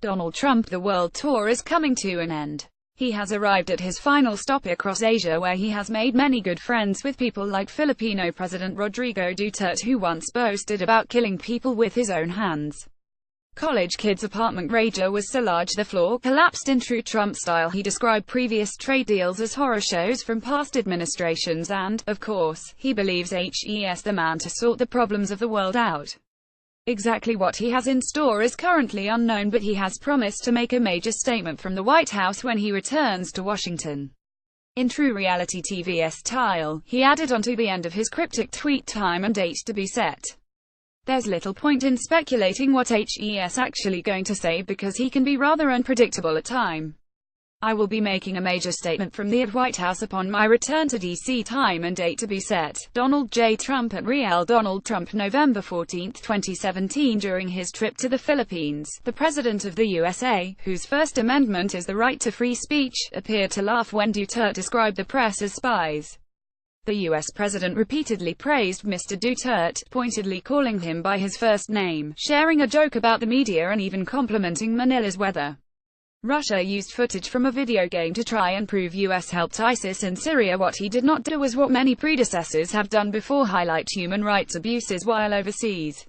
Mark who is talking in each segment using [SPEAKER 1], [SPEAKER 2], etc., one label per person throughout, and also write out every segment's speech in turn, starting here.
[SPEAKER 1] Donald Trump. The world tour is coming to an end. He has arrived at his final stop across Asia, where he has made many good friends with people like Filipino President Rodrigo Duterte, who once boasted about killing people with his own hands. College kid's apartment rager was so large the floor collapsed. In true Trump style, he described previous trade deals as horror shows from past administrations and, of course, he believes he's the man to sort the problems of the world out. Exactly what he has in store is currently unknown, but he has promised to make a major statement from the White House when he returns to Washington. In true reality TV style, he added onto the end of his cryptic tweet, "Time and date to be set." There's little point in speculating what he's actually going to say because he can be rather unpredictable at times. "I will be making a major statement from the White House upon my return to D.C. Time and date to be set." Donald J. Trump at Real Donald Trump, November 14, 2017. During his trip to the Philippines, the President of the USA, whose First Amendment is the right to free speech, appeared to laugh when Duterte described the press as spies. The U.S. President repeatedly praised Mr. Duterte, pointedly calling him by his first name, sharing a joke about the media and even complimenting Manila's weather. Russia used footage from a video game to try and prove U.S. helped ISIS in Syria. What he did not do was what many predecessors have done before: highlight human rights abuses while overseas.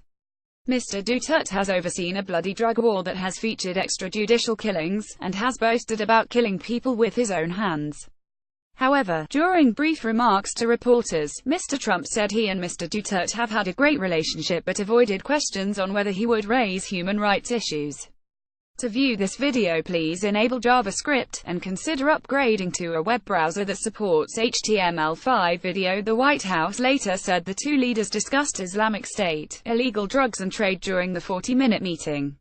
[SPEAKER 1] Mr. Duterte has overseen a bloody drug war that has featured extrajudicial killings, and has boasted about killing people with his own hands. However, during brief remarks to reporters, Mr. Trump said he and Mr. Duterte have had a great relationship but avoided questions on whether he would raise human rights issues. To view this video, please enable JavaScript, and consider upgrading to a web browser that supports HTML5 video. The White House later said the two leaders discussed Islamic State, illegal drugs and trade during the 40-minute meeting.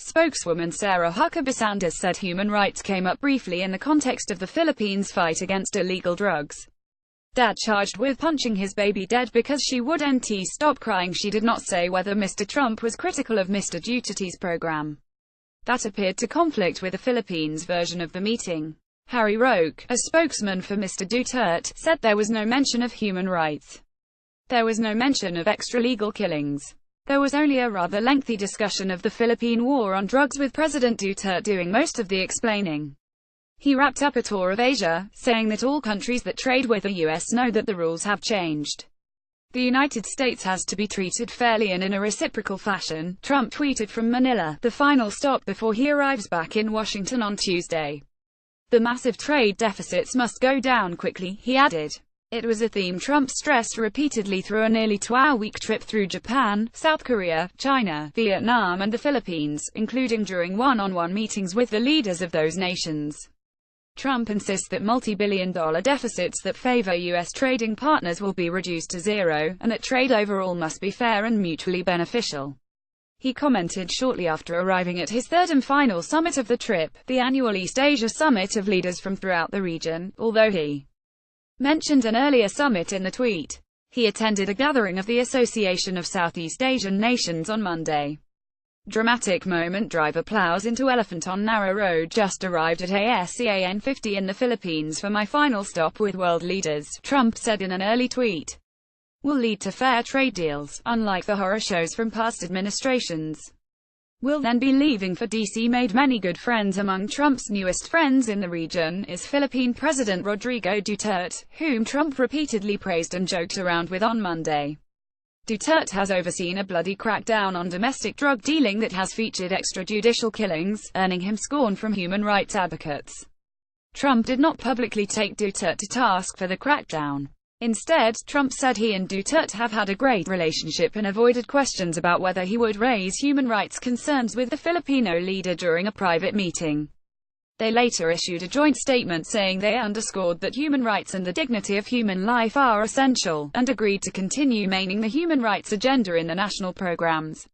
[SPEAKER 1] Spokeswoman Sarah Huckabee Sanders said human rights came up briefly in the context of the Philippines' fight against illegal drugs. Dad charged with punching his baby dead because she wouldn't stop crying. She did not say whether Mr. Trump was critical of Mr. Duterte's program. That appeared to conflict with the Philippines' version of the meeting. Harry Roque, a spokesman for Mr. Duterte, said there was no mention of human rights. There was no mention of extra-legal killings. There was only a rather lengthy discussion of the Philippine war on drugs, with President Duterte doing most of the explaining. He wrapped up a tour of Asia, saying that all countries that trade with the U.S. know that the rules have changed. The United States has to be treated fairly and in a reciprocal fashion, Trump tweeted from Manila, the final stop before he arrives back in Washington on Tuesday. The massive trade deficits must go down quickly, he added. It was a theme Trump stressed repeatedly through a nearly 2-hour-week trip through Japan, South Korea, China, Vietnam and the Philippines, including during one-on-one meetings with the leaders of those nations. Trump insists that multi-billion-dollar deficits that favor U.S. trading partners will be reduced to zero, and that trade overall must be fair and mutually beneficial. He commented shortly after arriving at his third and final summit of the trip, the annual East Asia Summit of leaders from throughout the region, although he mentioned an earlier summit in the tweet. He attended a gathering of the Association of Southeast Asian Nations on Monday. Dramatic moment: driver plows into elephant on narrow road. Just arrived at ASEAN 50 in the Philippines for my final stop with world leaders, Trump said in an early tweet. Will lead to fair trade deals, unlike the horror shows from past administrations. Will then be leaving for D.C. Made many good friends. Among Trump's newest friends in the region is Philippine President Rodrigo Duterte, whom Trump repeatedly praised and joked around with on Monday. Duterte has overseen a bloody crackdown on domestic drug dealing that has featured extrajudicial killings, earning him scorn from human rights advocates. Trump did not publicly take Duterte to task for the crackdown. Instead, Trump said he and Duterte have had a great relationship and avoided questions about whether he would raise human rights concerns with the Filipino leader during a private meeting. They later issued a joint statement saying they underscored that human rights and the dignity of human life are essential, and agreed to continue maintaining the human rights agenda in the national programs.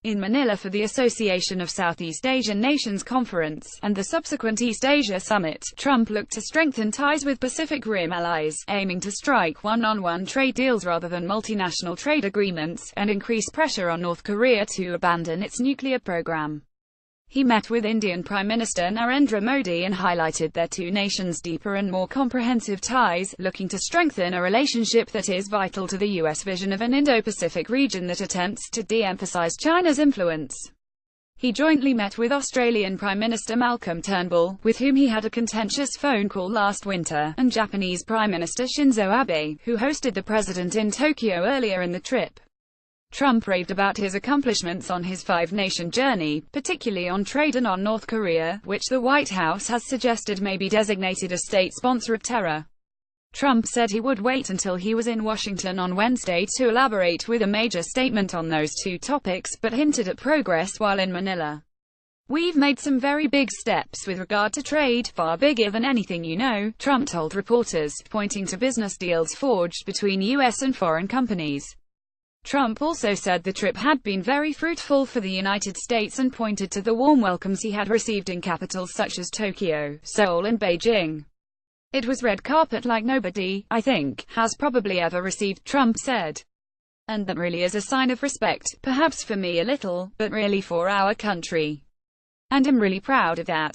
[SPEAKER 1] In Manila for the Association of Southeast Asian Nations Conference, and the subsequent East Asia Summit, Trump looked to strengthen ties with Pacific Rim allies, aiming to strike one-on-one trade deals rather than multinational trade agreements, and increase pressure on North Korea to abandon its nuclear program. He met with Indian Prime Minister Narendra Modi and highlighted their two nations' deeper and more comprehensive ties, looking to strengthen a relationship that is vital to the U.S. vision of an Indo-Pacific region that attempts to de-emphasize China's influence. He jointly met with Australian Prime Minister Malcolm Turnbull, with whom he had a contentious phone call last winter, and Japanese Prime Minister Shinzo Abe, who hosted the president in Tokyo earlier in the trip. Trump raved about his accomplishments on his five-nation journey, particularly on trade and on North Korea, which the White House has suggested may be designated a state sponsor of terror. Trump said he would wait until he was in Washington on Wednesday to elaborate with a major statement on those two topics, but hinted at progress while in Manila. "We've made some very big steps with regard to trade, far bigger than anything you know," Trump told reporters, pointing to business deals forged between U.S. and foreign companies. Trump also said the trip had been very fruitful for the United States and pointed to the warm welcomes he had received in capitals such as Tokyo, Seoul and Beijing. "It was red carpet like nobody, I think, has probably ever received," Trump said. "And that really is a sign of respect, perhaps for me a little, but really for our country. And I'm really proud of that."